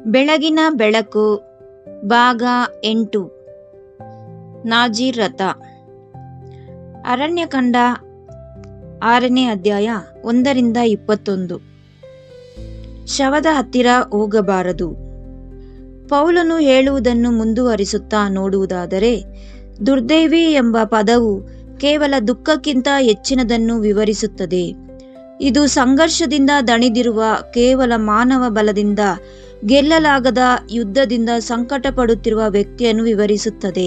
ಬೆಳಗಿನ ಬೆಳಕು ಭಾಗ 8 ನಾಜೀರ್ ವ್ರತ. ಅರಣ್ಯಕಾಂಡ 6ನೇ ಅಧ್ಯಾಯ 1-21. ಶವದ ಹತ್ತಿರ ಹೋಗಬಾರದು. ಪೌಲನು ಹೇಳುವುದನ್ನು ಮುಂದುವರಿಸುತ್ತಾ ನೋಡುವುದಾದರೆ, ದುರ್ದೈವಿ ಎಂಬ ಪದವು ಕೇವಲ ದುಃಖಕ್ಕಿಂತ ಹೆಚ್ಚಿನದನ್ನು ವಿವರಿಸುತ್ತದೆ. ಇದು ಸಂಘರ್ಷದಿಂದ ದಣಿದಿರುವ, ಕೇವಲ ಮಾನವ ಬಲದಿಂದ ಗೆಲ್ಲಲಾಗದ ಯುದ್ಧದಿಂದ ಸಂಕಟ ಪಡುತ್ತಿರುವ ವ್ಯಕ್ತಿಯನ್ನು ವಿವರಿಸುತ್ತದೆ.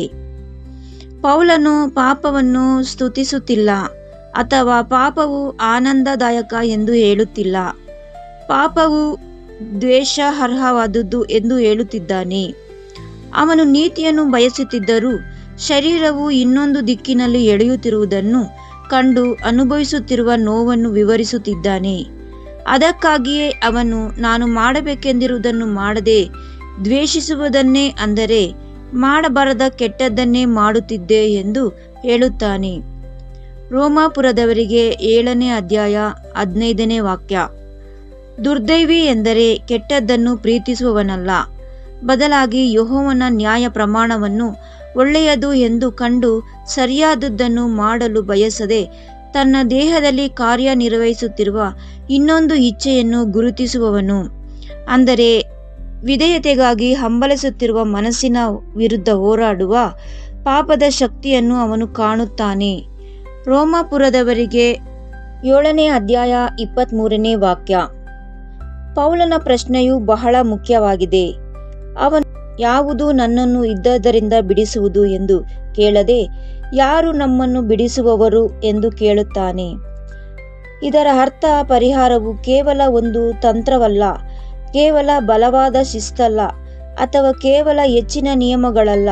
ಪೌಲನು ಪಾಪವನ್ನು ಸ್ತುತಿಸುತ್ತಿಲ್ಲ ಅಥವಾ ಪಾಪವು ಆನಂದದಾಯಕ ಎಂದು ಹೇಳುತ್ತಿಲ್ಲ. ಪಾಪವು ದ್ವೇಷಾರ್ಹವಾದುದು ಎಂದು ಹೇಳುತ್ತಿದ್ದಾನೆ. ಅವನು ನೀತಿಯನ್ನು ಬಯಸುತ್ತಿದ್ದರೂ ಶರೀರವು ಇನ್ನೊಂದು ದಿಕ್ಕಿನಲ್ಲಿ ಎಳೆಯುತ್ತಿರುವುದನ್ನು ಕಂಡು ಅನುಭವಿಸುತ್ತಿರುವ ನೋವನ್ನು ವಿವರಿಸುತ್ತಿದ್ದಾನೆ. ಅದಕ್ಕಾಗಿಯೇ ಅವನು ನಾನು ಮಾಡಬೇಕೆಂದಿರುವುದನ್ನು ಮಾಡದೆ ದ್ವೇಷಿಸುವುದನ್ನೇ, ಅಂದರೆ ಮಾಡಬಾರದ ಕೆಟ್ಟದ್ದನ್ನೇ ಮಾಡುತ್ತಿದ್ದೆ ಎಂದು ಹೇಳುತ್ತಾನೆ. ರೋಮಾಪುರದವರಿಗೆ 7ನೇ ಅಧ್ಯಾಯ 15ನೇ ವಾಕ್ಯ. ದುರ್ದೈವಿ ಎಂದರೆ ಕೆಟ್ಟದ್ದನ್ನು ಪ್ರೀತಿಸುವವನಲ್ಲ, ಬದಲಾಗಿ ಯೆಹೋವನ ನ್ಯಾಯ ಪ್ರಮಾಣವನ್ನು ಒಳ್ಳೆಯದು ಎಂದು ಕಂಡು ಸರಿಯಾದದ್ದನ್ನು ಮಾಡಲು ಬಯಸದೆ ತನ್ನ ದೇಹದಲ್ಲಿ ಕಾರ್ಯನಿರ್ವಹಿಸುತ್ತಿರುವ ಇನ್ನೊಂದು ಇಚ್ಛೆಯನ್ನು ಗುರುತಿಸುವವನು, ಅಂದರೆ ವಿಧೇಯತೆಗಾಗಿ ಹಂಬಲಿಸುತ್ತಿರುವ ಮನಸ್ಸಿನ ವಿರುದ್ಧ ಹೋರಾಡುವ ಪಾಪದ ಶಕ್ತಿಯನ್ನು ಅವನು ಕಾಣುತ್ತಾನೆ. ರೋಮಾಪುರದವರಿಗೆ 7ನೇ ಅಧ್ಯಾಯ 23ನೇ ವಾಕ್ಯ. ಪೌಲನ ಪ್ರಶ್ನೆಯು ಬಹಳ ಮುಖ್ಯವಾಗಿದೆ. ಅವನು ಯಾವುದು ನನ್ನನ್ನು ಯುದ್ಧದಿಂದ ಬಿಡಿಸುವುದು ಎಂದು ಕೇಳದೆ, ಯಾರು ನಮ್ಮನ್ನು ಬಿಡಿಸುವವರು ಎಂದು ಕೇಳುತ್ತಾನೆ. ಇದರ ಅರ್ಥ, ಪರಿಹಾರವು ಕೇವಲ ಒಂದು ತಂತ್ರವಲ್ಲ, ಕೇವಲ ಬಲವಾದ ಶಿಸ್ತಲ್ಲ, ಅಥವಾ ಕೇವಲ ಹೆಚ್ಚಿನ ನಿಯಮಗಳಲ್ಲ.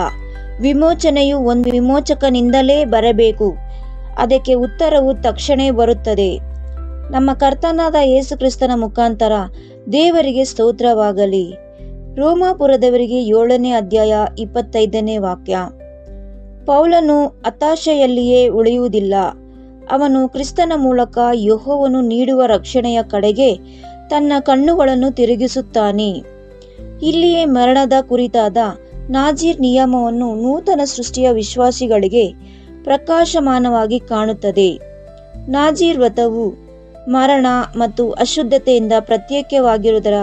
ವಿಮೋಚನೆಯು ಒಂದು ವಿಮೋಚಕನಿಂದಲೇ ಬರಬೇಕು. ಅದಕ್ಕೆ ಉತ್ತರವು ತಕ್ಷಣ ಬರುತ್ತದೆ. ನಮ್ಮ ಕರ್ತನಾದ ಯೇಸು ಕ್ರಿಸ್ತನ ಮುಖಾಂತರ. ದೇವರಿಗೆ ಸ್ತೋತ್ರವಾಗಲಿ. ರೋಮಾಪುರದವರಿಗೆ 7ನೇ ಅಧ್ಯಾಯ 25ನೇ ವಾಕ್ಯ. ಪೌಲನು ಹತಾಶೆಯಲ್ಲಿಯೇ ಉಳಿಯುವುದಿಲ್ಲ. ಅವನು ಕ್ರಿಸ್ತನ ಮೂಲಕ ಯೆಹೋವನು ನೀಡುವ ರಕ್ಷಣೆಯ ಕಡೆಗೆ ತನ್ನ ಕಣ್ಣುಗಳನ್ನು ತಿರುಗಿಸುತ್ತಾನೆ. ಇಲ್ಲಿಯೇ ಮರಣದ ಕುರಿತಾದ ನಾಜೀರ್ ನಿಯಮವನ್ನು ನೂತನ ಸೃಷ್ಟಿಯ ವಿಶ್ವಾಸಿಗಳಿಗೆ ಪ್ರಕಾಶಮಾನವಾಗಿ ಕಾಣುತ್ತದೆ. ನಾಜೀರ್ ವ್ರತವು ಮರಣ ಮತ್ತು ಅಶುದ್ಧತೆಯಿಂದ ಪ್ರತ್ಯೇಕವಾಗಿರುವುದರ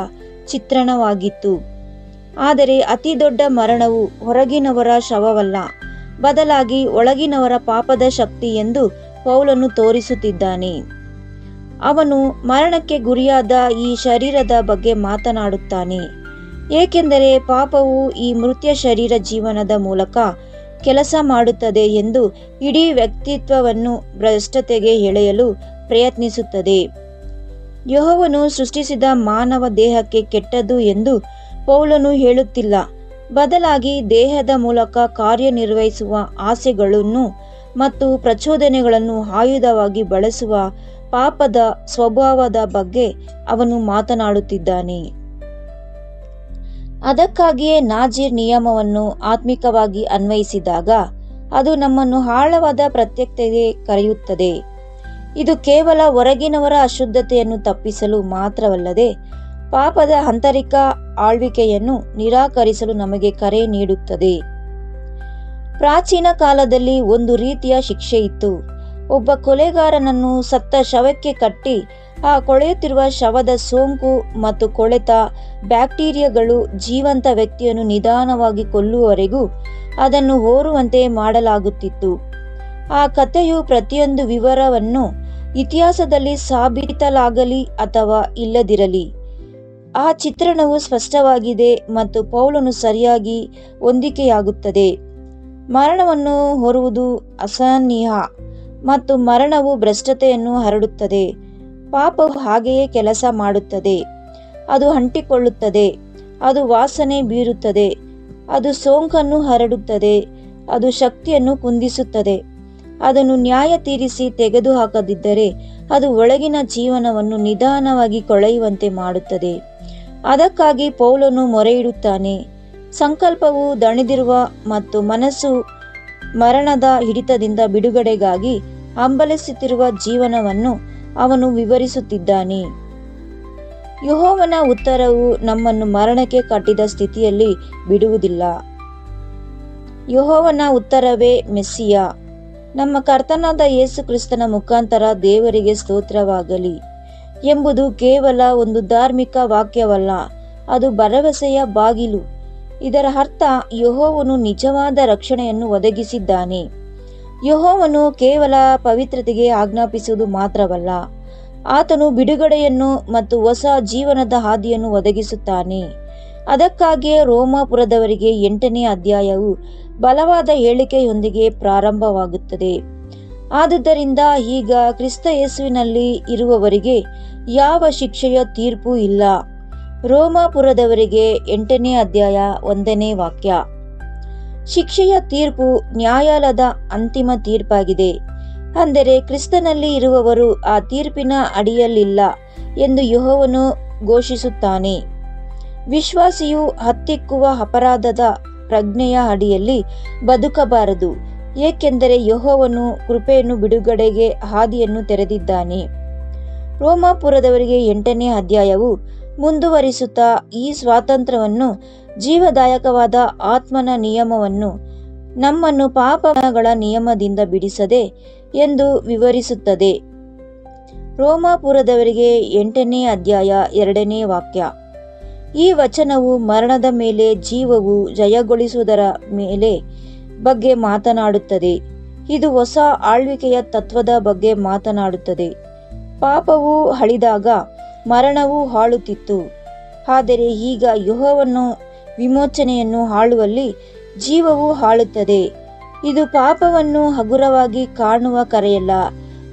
ಚಿತ್ರಣವಾಗಿತ್ತು. ಆದರೆ ಅತಿ ದೊಡ್ಡ ಮರಣವು ಹೊರಗಿನವರ ಶವವಲ್ಲ, ಬದಲಾಗಿ ಒಳಗಿನವರ ಪಾಪದ ಶಕ್ತಿ ಎಂದು ಪೌಲನು ತೋರಿಸುತ್ತಿದ್ದಾನೆ. ಅವನು ಮರಣಕ್ಕೆ ಗುರಿಯಾದ ಈ ಶರೀರದ ಬಗ್ಗೆ ಮಾತನಾಡುತ್ತಾನೆ, ಏಕೆಂದರೆ ಪಾಪವು ಈ ಮೃತ್ಯ ಶರೀರ ಜೀವನದ ಮೂಲಕ ಕೆಲಸ ಮಾಡುತ್ತದೆ ಎಂದು ಇಡೀ ವ್ಯಕ್ತಿತ್ವವನ್ನು ಭ್ರಷ್ಟತೆಗೆ ಎಳೆಯಲು ಪ್ರಯತ್ನಿಸುತ್ತದೆ. ಯೆಹೋವನು ಸೃಷ್ಟಿಸಿದ ಮಾನವ ದೇಹಕ್ಕೆ ಕೆಟ್ಟದ್ದು ಎಂದು ಪೌಲನು ಹೇಳುತ್ತಿಲ್ಲ, ಬದಲಾಗಿ ದೇಹದ ಮೂಲಕ ಕಾರ್ಯನಿರ್ವಹಿಸುವ ಆಸೆಗಳನ್ನು ಮತ್ತು ಪ್ರಚೋದನೆಗಳನ್ನು ಆಯುಧವಾಗಿ ಬಳಸುವ ಪಾಪದ ಸ್ವಭಾವದ ಬಗ್ಗೆ ಅವನು ಮಾತನಾಡುತ್ತಿದ್ದಾನೆ. ಅದಕ್ಕಾಗಿಯೇ ನಾಜೀರ್ ನಿಯಮವನ್ನು ಆತ್ಮಿಕವಾಗಿ ಅನ್ವಯಿಸಿದಾಗ ಅದು ನಮ್ಮನ್ನು ಆಳವಾದ ಪ್ರತ್ಯಕ್ಷತೆಗೆ ಕರೆಯುತ್ತದೆ. ಇದು ಕೇವಲ ಹೊರಗಿನವರ ಅಶುದ್ಧತೆಯನ್ನು ತಪ್ಪಿಸಲು ಮಾತ್ರವಲ್ಲದೆ, ಪಾಪದ ಆಂತರಿಕ ಆಳ್ವಿಕೆಯನ್ನು ನಿರಾಕರಿಸಲು ನಮಗೆ ಕರೆ ನೀಡುತ್ತದೆ. ಪ್ರಾಚೀನ ಕಾಲದಲ್ಲಿ ಒಂದು ರೀತಿಯ ಶಿಕ್ಷೆ ಇತ್ತು. ಒಬ್ಬ ಕೊಲೆಗಾರನನ್ನು ಸತ್ತ ಶವಕ್ಕೆ ಕಟ್ಟಿ ಆ ಕೊಳೆಯುತ್ತಿರುವ ಶವದ ಸೋಂಕು ಮತ್ತು ಕೊಳೆತ ಬ್ಯಾಕ್ಟೀರಿಯಾಗಳು ಜೀವಂತ ವ್ಯಕ್ತಿಯನ್ನು ನಿಧಾನವಾಗಿ ಕೊಲ್ಲುವವರೆಗೂ ಅದನ್ನು ಹೋರುವಂತೆ ಮಾಡಲಾಗುತ್ತಿತ್ತು. ಆ ಕಥೆಯು ಪ್ರತಿಯೊಂದು ವಿವರವನ್ನು ಇತಿಹಾಸದಲ್ಲಿ ಸಾಬೀತಲಾಗಲಿ ಅಥವಾ ಇಲ್ಲದಿರಲಿ, ಆ ಚಿತ್ರಣವು ಸ್ಪಷ್ಟವಾಗಿದೆ ಮತ್ತು ಪೌಲನು ಸರಿಯಾಗಿ ಹೊಂದಿಕೆಯಾಗುತ್ತದೆ. ಮರಣವನ್ನು ಹೊರುವುದು ಅಸಹನೀಯ ಮತ್ತು ಮರಣವು ಭ್ರಷ್ಟತೆಯನ್ನು ಹರಡುತ್ತದೆ. ಪಾಪವು ಹಾಗೆಯೇ ಕೆಲಸ ಮಾಡುತ್ತದೆ. ಅದು ಅಂಟಿಕೊಳ್ಳುತ್ತದೆ, ಅದು ವಾಸನೆ ಬೀರುತ್ತದೆ, ಅದು ಸೋಂಕನ್ನು ಹರಡುತ್ತದೆ, ಅದು ಶಕ್ತಿಯನ್ನು ಕುಂದಿಸುತ್ತದೆ. ಅದನ್ನು ನ್ಯಾಯ ತೀರಿಸಿ ತೆಗೆದುಹಾಕದಿದ್ದರೆ ಅದು ಒಳಗಿನ ಜೀವನವನ್ನು ನಿಧಾನವಾಗಿ ಕೊಳೆಯುವಂತೆ ಮಾಡುತ್ತದೆ. ಅದಕ್ಕಾಗಿ ಪೌಲನು ಮೊರೆಯಿಡುತ್ತಾನೆ. ಸಂಕಲ್ಪವು ದಣಿದಿರುವ ಮತ್ತು ಮನಸ್ಸು ಮರಣದ ಹಿಡಿತದಿಂದ ಬಿಡುಗಡೆಗಾಗಿ ಹಂಬಲಿಸುತ್ತಿರುವ ಜೀವನವನ್ನು ಅವನು ವಿವರಿಸುತ್ತಿದ್ದಾನೆ. ಯೆಹೋವನ ಉತ್ತರವು ನಮ್ಮನ್ನು ಮರಣಕ್ಕೆ ಕಟ್ಟಿದ ಸ್ಥಿತಿಯಲ್ಲಿ ಬಿಡುವುದಿಲ್ಲ. ಯೆಹೋವನ ಉತ್ತರವೇ ಮೆಸ್ಸಿಯ. ನಮ್ಮ ಕರ್ತನಾದ ಯೇಸು ಕ್ರಿಸ್ತನ ಮುಖಾಂತರ ದೇವರಿಗೆ ಸ್ತೋತ್ರವಾಗಲಿ ಎಂಬುದು ಕೇವಲ ಒಂದು ಧಾರ್ಮಿಕ ವಾಕ್ಯವಲ್ಲ, ಅದು ಭರವಸೆಯ ಬಾಗಿಲು. ಇದರ ಅರ್ಥ ಯೆಹೋವನು ನಿಜವಾದ ರಕ್ಷಣೆಯನ್ನು ಒದಗಿಸಿದ್ದಾನೆ. ಯೆಹೋವನು ಕೇವಲ ಪವಿತ್ರತೆಗೆ ಆಜ್ಞಾಪಿಸುವುದು ಮಾತ್ರವಲ್ಲ, ಆತನು ಬಿಡುಗಡೆಯನ್ನು ಮತ್ತು ಹೊಸ ಜೀವನದ ಹಾದಿಯನ್ನು ಒದಗಿಸುತ್ತಾನೆ. ಅದಕ್ಕಾಗಿಯೇ ರೋಮಾಪುರದವರಿಗೆ 8ನೇ ಅಧ್ಯಾಯವು ಬಲವಾದ ಹೇಳಿಕೆಯೊಂದಿಗೆ ಪ್ರಾರಂಭವಾಗುತ್ತದೆ. ಆದುದರಿಂದ ಈಗ ಕ್ರಿಸ್ತ ಯೇಸುವಿನಲ್ಲಿ ಇರುವವರಿಗೆ ಯಾವ ಶಿಕ್ಷೆಯ ತೀರ್ಪು ಇಲ್ಲ. ರೋಮಾಪುರದವರಿಗೆ 8ನೇ ಅಧ್ಯಾಯ 1ನೇ ವಾಕ್ಯ. ಶಿಕ್ಷೆಯ ತೀರ್ಪು ನ್ಯಾಯಾಲಯದ ಅಂತಿಮ ತೀರ್ಪಾಗಿದೆ. ಅಂದರೆ ಕ್ರಿಸ್ತನಲ್ಲಿ ಇರುವವರು ಆ ತೀರ್ಪಿನ ಅಡಿಯಲ್ಲಿಲ್ಲ ಎಂದು ಯೆಹೋವನು ಘೋಷಿಸುತ್ತಾನೆ. ವಿಶ್ವಾಸಿಯು ಹತ್ತಿಕ್ಕುವ ಅಪರಾಧದ ಪ್ರಜ್ಞೆಯ ಅಡಿಯಲ್ಲಿ ಬದುಕಬಾರದು, ಏಕೆಂದರೆ ಯೆಹೋವನು ಕೃಪೆಯನ್ನು ಬಿಡುಗಡೆಗೆ ಹಾದಿಯನ್ನು ತೆರೆದಿದ್ದಾನೆ. ರೋಮಾಪುರದವರಿಗೆ 8ನೇ ಅಧ್ಯಾಯವು ಮುಂದುವರಿಸುತ್ತಾ ಈ ಸ್ವಾತಂತ್ರ್ಯವನ್ನು, ಜೀವದಾಯಕವಾದ ಆತ್ಮನ ನಿಯಮವನ್ನು, ನಮ್ಮನ್ನು ಪಾಪಗಳ ನಿಯಮದಿಂದ ಬಿಡಿಸದೆ ಎಂದು ವಿವರಿಸುತ್ತದೆ. ರೋಮಾಪುರದವರಿಗೆ 8ನೇ ಅಧ್ಯಾಯ 2ನೇ ವಾಕ್ಯ. ಈ ವಚನವು ಮರಣದ ಮೇಲೆ ಜೀವವು ಜಯಗೊಳಿಸುವುದರ ಬಗ್ಗೆ ಮಾತನಾಡುತ್ತದೆ. ಇದು ಹೊಸ ಆಳ್ವಿಕೆಯ ತತ್ವದ ಬಗ್ಗೆ ಮಾತನಾಡುತ್ತದೆ. ಪಾಪವು ಅಳಿದಾಗ ಮರಣವು ಆಳುತ್ತಿತ್ತು, ಆದರೆ ಈಗ ಯೆಹೋವನು ವಿಮೋಚನೆಯನ್ನು ಆಳುವಲ್ಲಿ ಜೀವವು ಆಳುತ್ತದೆ. ಇದು ಪಾಪವನ್ನು ಹಗುರವಾಗಿ ಕಾಣುವ ಕರೆಯಲ್ಲ,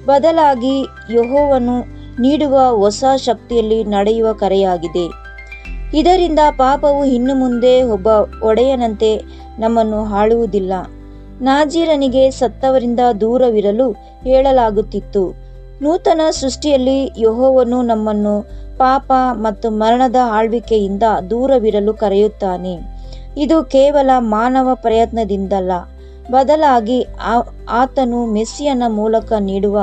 ಬದಲಾಗಿ ಯೆಹೋವನು ನೀಡುವ ಹೊಸ ಶಕ್ತಿಯಲ್ಲಿ ನಡೆಯುವ ಕರೆಯಾಗಿದೆ. ಇದರಿಂದ ಪಾಪವು ಇನ್ನು ಮುಂದೆ ಒಬ್ಬ ಒಡೆಯನಂತೆ ನಮ್ಮನ್ನು ಆಳುವುದಿಲ್ಲ. ನಾಜೀರನಿಗೆ ಸತ್ತವರಿಂದ ದೂರವಿರಲು ಹೇಳಲಾಗುತ್ತಿತ್ತು. ನೂತನ ಸೃಷ್ಟಿಯಲ್ಲಿ ಯೆಹೋವನು ನಮ್ಮನ್ನು ಪಾಪ ಮತ್ತು ಮರಣದ ಆಳ್ವಿಕೆಯಿಂದ ದೂರವಿರಲು ಕರೆಯುತ್ತಾನೆ. ಇದು ಕೇವಲ ಮಾನವ ಪ್ರಯತ್ನದಿಂದಲ್ಲ, ಬದಲಾಗಿ ಆತನು ಮೆಸ್ಸಿಯನ ಮೂಲಕ ನೀಡುವ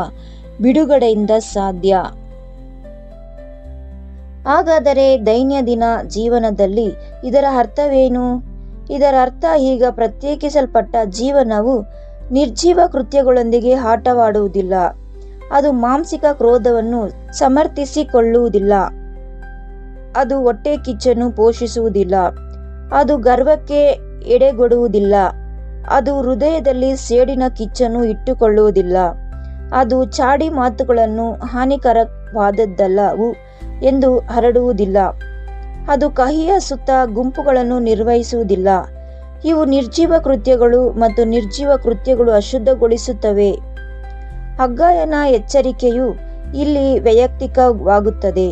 ಬಿಡುಗಡೆಯಿಂದ ಸಾಧ್ಯ. ಹಾಗಾದರೆ ದೈನಂದಿನ ಜೀವನದಲ್ಲಿ ಇದರ ಅರ್ಥವೇನು? ಇದರ ಅರ್ಥ, ಈಗ ಪ್ರತ್ಯೇಕಿಸಲ್ಪಟ್ಟ ಜೀವನವು ನಿರ್ಜೀವ ಕೃತ್ಯಗಳೊಂದಿಗೆ ಆಟವಾಡುವುದಿಲ್ಲ. ಅದು ಮಾಂಸಿಕ ಕ್ರೋಧವನ್ನು ಸಮರ್ಥಿಸಿಕೊಳ್ಳುವುದಿಲ್ಲ. ಅದು ಹೊಟ್ಟೆ ಕಿಚ್ಚನ್ನು ಪೋಷಿಸುವುದಿಲ್ಲ. ಅದು ಗರ್ವಕ್ಕೆ ಎಡೆಗೊಡುವುದಿಲ್ಲ. ಅದು ಹೃದಯದಲ್ಲಿ ಸೇಡಿನ ಕಿಚ್ಚನ್ನು ಇಟ್ಟುಕೊಳ್ಳುವುದಿಲ್ಲ. ಅದು ಚಾಡಿ ಮಾತುಗಳನ್ನು ಹಾನಿಕರವಾದದ್ದಲ್ಲವು ಎಂದು ಹರಡುವುದಿಲ್ಲ. ಅದು ಕಹಿಯ ಸುತ್ತ ಗುಂಪುಗಳನ್ನು ನಿರ್ವಹಿಸುವುದಿಲ್ಲ. ಇವು ನಿರ್ಜೀವ ಕೃತ್ಯಗಳು ಮತ್ತು ನಿರ್ಜೀವ ಕೃತ್ಯಗಳು ಅಶುದ್ಧಗೊಳಿಸುತ್ತವೆ. ಹಗ್ಗಾಯನ ಎಚ್ಚರಿಕೆಯು ಇಲ್ಲಿ ವೈಯಕ್ತಿಕವಾಗುತ್ತದೆ.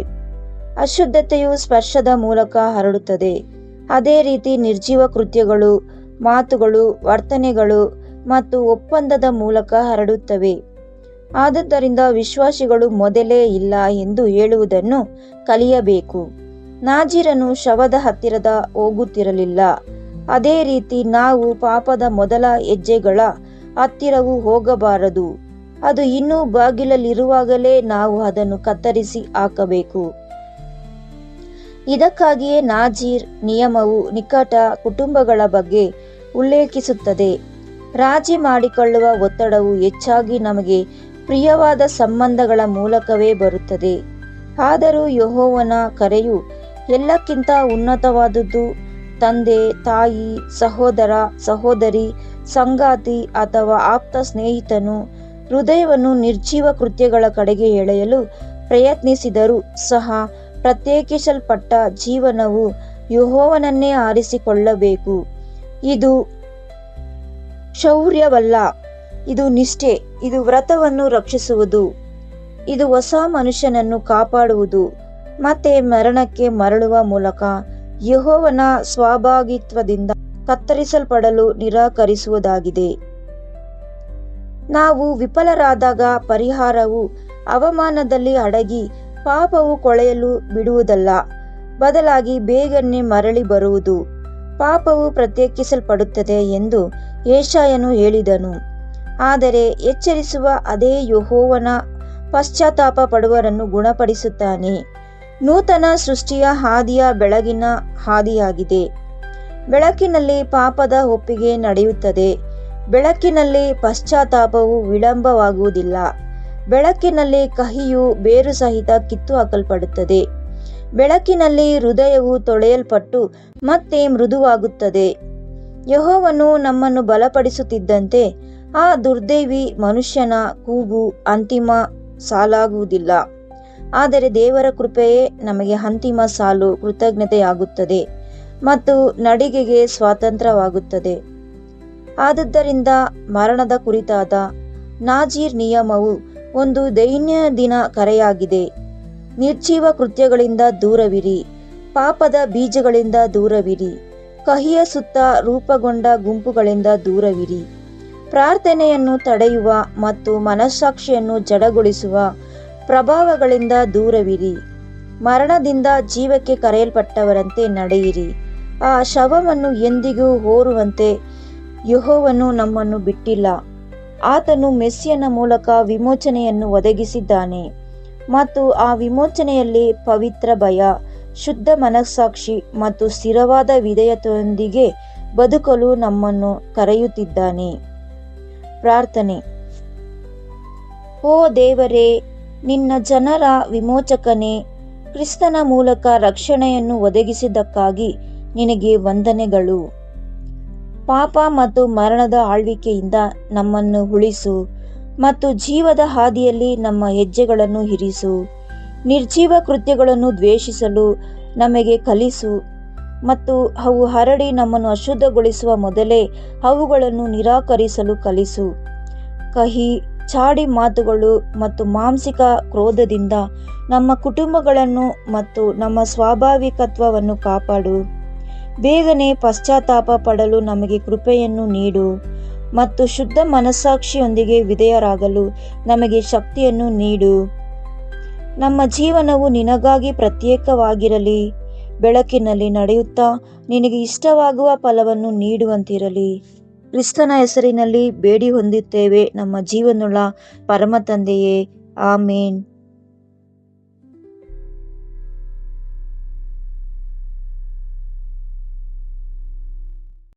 ಅಶುದ್ಧತೆಯು ಸ್ಪರ್ಶದ ಮೂಲಕ ಹರಡುತ್ತದೆ. ಅದೇ ರೀತಿ ನಿರ್ಜೀವ ಕೃತ್ಯಗಳು, ಮಾತುಗಳು, ವರ್ತನೆಗಳು ಮತ್ತು ಒಪ್ಪಂದದ ಮೂಲಕ ಹರಡುತ್ತವೆ. ಆದುದರಿಂದ ವಿಶ್ವಾಸಿಗಳು ಮೊದಲೇ ಇಲ್ಲ ಎಂದು ಹೇಳುವುದನ್ನು ಕಲಿಯಬೇಕು. ನಾಜೀರನು ಶವದ ಹತ್ತಿರದ ಹೋಗುತ್ತಿರಲಿಲ್ಲ. ಅದೇ ರೀತಿ ನಾವು ಪಾಪದ ಮೊದಲ ಹೆಜ್ಜೆಗಳ ಹತ್ತಿರವೂ ಹೋಗಬಾರದು. ಅದು ಇನ್ನೂ ಬಾಗಿಲಲ್ಲಿರುವಾಗಲೇ ನಾವು ಅದನ್ನು ಕತ್ತರಿಸಿ ಹಾಕಬೇಕು. ಇದಕ್ಕಾಗಿಯೇ ನಾಜೀರ್ ನಿಯಮವು ನಿಕಟ ಕುಟುಂಬಗಳ ಬಗ್ಗೆ ಉಲ್ಲೇಖಿಸುತ್ತದೆ. ರಾಜಿ ಮಾಡಿಕೊಳ್ಳುವ ಒತ್ತಡವು ಹೆಚ್ಚಾಗಿ ನಮಗೆ ಪ್ರಿಯವಾದ ಸಂಬಂಧಗಳ ಮೂಲಕವೇ ಬರುತ್ತದೆ. ಆದರೂ ಯೆಹೋವನ ಕರೆಯು ಎಲ್ಲಕ್ಕಿಂತ ಉನ್ನತವಾದುದು. ತಂದೆ, ತಾಯಿ, ಸಹೋದರ, ಸಹೋದರಿ, ಸಂಗಾತಿ ಅಥವಾ ಆಪ್ತ ಸ್ನೇಹಿತನು ಹೃದಯವನ್ನು ನಿರ್ಜೀವ ಕೃತ್ಯಗಳ ಕಡೆಗೆ ಎಳೆಯಲು ಪ್ರಯತ್ನಿಸಿದರೂ ಸಹ ಪ್ರತ್ಯೇಕಿಸಲ್ಪಟ್ಟ ಜೀವನವು ಯೆಹೋವನನ್ನೇ ಆರಿಸಿಕೊಳ್ಳಬೇಕು. ಇದು ಶೌರ್ಯವಲ್ಲ, ಇದು ನಿಷ್ಠೆ. ಇದು ವ್ರತವನ್ನು ರಕ್ಷಿಸುವುದು. ಇದು ಹೊಸ ಮನುಷ್ಯನನ್ನು ಕಾಪಾಡುವುದು ಮತ್ತೆ ಮರಣಕ್ಕೆ ಮರಳುವ ಮೂಲಕ ಯೆಹೋವನ ಸ್ವಾಭಾವಿಕತ್ವದಿಂದ ಕತ್ತರಿಸಲ್ಪಡಲು ನಿರಾಕರಿಸುವುದಾಗಿದೆ. ನಾವು ವಿಫಲರಾದಾಗ ಪರಿಹಾರವು ಅವಮಾನದಲ್ಲಿ ಅಡಗಿ ಪಾಪವು ಕೊಳೆಯಲು ಬಿಡುವುದಲ್ಲ, ಬದಲಾಗಿ ಬೇಗನೆ ಮರಳಿ ಬರುವುದು. ಪಾಪವು ಪ್ರತ್ಯೇಕಿಸಲ್ಪಡುತ್ತದೆ ಎಂದು ಯೆಶಾಯನು ಹೇಳಿದನು. ಆದರೆ ಎಚ್ಚರಿಸುವ ಅದೇ ಯೆಹೋವನ ಪಶ್ಚಾತ್ತಾಪ ಪಡುವವರನ್ನು ಗುಣಪಡಿಸುತ್ತಾನೆ. ನೂತನ ಸೃಷ್ಟಿಯ ಹಾದಿಯ ಬೆಳಗಿನ ಹಾದಿಯಾಗಿದೆ. ಬೆಳಕಿನಲ್ಲಿ ಪಾಪದ ಒಪ್ಪಿಗೆ ನಡೆಯುತ್ತದೆ. ಬೆಳಕಿನಲ್ಲಿ ಪಶ್ಚಾತ್ತಾಪವು ವಿಳಂಬವಾಗುವುದಿಲ್ಲ. ಬೆಳಕಿನಲ್ಲಿ ಕಹಿಯು ಬೇರು ಸಹಿತ ಕಿತ್ತು ಹಾಕಲ್ಪಡುತ್ತದೆ. ಬೆಳಕಿನಲ್ಲಿ ಹೃದಯವು ತೊಳೆಯಲ್ಪಟ್ಟು ಮತ್ತೆ ಮೃದುವಾಗುತ್ತದೆ. ಯೆಹೋವನು ನಮ್ಮನ್ನು ಬಲಪಡಿಸುತ್ತಿದ್ದಂತೆ ಆ ದುರ್ದೈವಿ ಮನುಷ್ಯನ ಕೂಗು ಅಂತಿಮ ಸಾಲಾಗುವುದಿಲ್ಲ. ಆದರೆ ದೇವರ ಕೃಪೆಯೇ ನಮಗೆ ಅಂತಿಮ ಸಾಲು ಕೃತಜ್ಞತೆಯಾಗುತ್ತದೆ ಮತ್ತು ನಡಿಗೆಗೆ ಸ್ವಾತಂತ್ರ್ಯವಾಗುತ್ತದೆ. ಆದುದರಿಂದ ಮರಣದ ಕುರಿತಾದ ನಾಜೀರ್ ನಿಯಮವು ಒಂದು ದೈನಂದಿನ ಕರೆಯಾಗಿದೆ. ನಿರ್ಜೀವ ಕೃತ್ಯಗಳಿಂದ ದೂರವಿರಿ, ಪಾಪದ ಬೀಜಗಳಿಂದ ದೂರವಿರಿ, ಕಹಿಯ ಸುತ್ತ ರೂಪುಗೊಂಡ ಗುಂಪುಗಳಿಂದ ದೂರವಿರಿ, ಪ್ರಾರ್ಥನೆಯನ್ನು ತಡೆಯುವ ಮತ್ತು ಮನಸ್ಸಾಕ್ಷಿಯನ್ನು ಜಡಗೊಳಿಸುವ ಪ್ರಭಾವಗಳಿಂದ ದೂರವಿರಿ. ಮರಣದಿಂದ ಜೀವಕ್ಕೆ ಕರೆಯಲ್ಪಟ್ಟವರಂತೆ ನಡೆಯಿರಿ. ಆ ಶವವನ್ನು ಎಂದಿಗೂ ಹೋರುವಂತೆ ಯೆಹೋವನು ನಮ್ಮನ್ನು ಬಿಟ್ಟಿಲ್ಲ. ಆತನು ಮೆಸ್ಸಿಯನ ಮೂಲಕ ವಿಮೋಚನೆಯನ್ನು ಒದಗಿಸಿದ್ದಾನೆ ಮತ್ತು ಆ ವಿಮೋಚನೆಯಲ್ಲಿ ಪವಿತ್ರ ಭಯ, ಶುದ್ಧ ಮನಸ್ಸಾಕ್ಷಿ ಮತ್ತು ಸ್ಥಿರವಾದ ವಿಧೇಯತೆಯೊಂದಿಗೆ ಬದುಕಲು ನಮ್ಮನ್ನು ಕರೆಯುತ್ತಿದ್ದಾನೆ. ಪ್ರಾರ್ಥನೆ. ಓ ದೇವರೇ, ನಿನ್ನ ಜನರ ವಿಮೋಚಕನೇ, ಕ್ರಿಸ್ತನ ಮೂಲಕ ರಕ್ಷಣೆಯನ್ನು ಒದಗಿಸಿದ್ದಕ್ಕಾಗಿ ನಿನಗೆ ವಂದನೆಗಳು. ಪಾಪ ಮತ್ತು ಮರಣದ ಆಳ್ವಿಕೆಯಿಂದ ನಮ್ಮನ್ನು ಉಳಿಸು ಮತ್ತು ಜೀವದ ಹಾದಿಯಲ್ಲಿ ನಮ್ಮ ಹೆಜ್ಜೆಗಳನ್ನು ಇರಿಸು. ನಿರ್ಜೀವ ಕೃತ್ಯಗಳನ್ನು ದ್ವೇಷಿಸಲು ನಮಗೆ ಕಲಿಸು ಮತ್ತು ಅವು ಹರಡಿ ನಮ್ಮನ್ನು ಅಶುದ್ಧಗೊಳಿಸುವ ಮೊದಲೇ ಅವುಗಳನ್ನು ನಿರಾಕರಿಸಲು ಕಲಿಸು. ಕಹಿ, ಚಾಡಿ ಮಾತುಗಳು ಮತ್ತು ಮಾಂಸಿಕ ಕ್ರೋಧದಿಂದ ನಮ್ಮ ಕುಟುಂಬಗಳನ್ನು ಮತ್ತು ನಮ್ಮ ಸ್ವಾಭಾವಿಕತ್ವವನ್ನು ಕಾಪಾಡು. ಬೇಗನೆ ಪಶ್ಚಾತ್ತಾಪ ಪಡಲು ನಮಗೆ ಕೃಪೆಯನ್ನು ನೀಡು ಮತ್ತು ಶುದ್ಧ ಮನಸ್ಸಾಕ್ಷಿಯೊಂದಿಗೆ ವಿಧೇಯರಾಗಲು ನಮಗೆ ಶಕ್ತಿಯನ್ನು ನೀಡು. ನಮ್ಮ ಜೀವನವು ನಿನಗಾಗಿ ಪ್ರತ್ಯೇಕವಾಗಿರಲಿ. ಬೆಳಕಿನಲ್ಲಿ ನಡೆಯುತ್ತಾ ನಿನಗೆ ಇಷ್ಟವಾಗುವ ಫಲವನ್ನು ನೀಡುವಂತಿರಲಿ. ಕ್ರಿಸ್ತನ ಹೆಸರಿನಲ್ಲಿ ಬೇಡಿ ಹೊಂದುತ್ತೇವೆ ನಮ್ಮ ಜೀವನವುಳ್ಳ ಪರಮ ತಂದೆಯೇ, ಆಮೇನ್.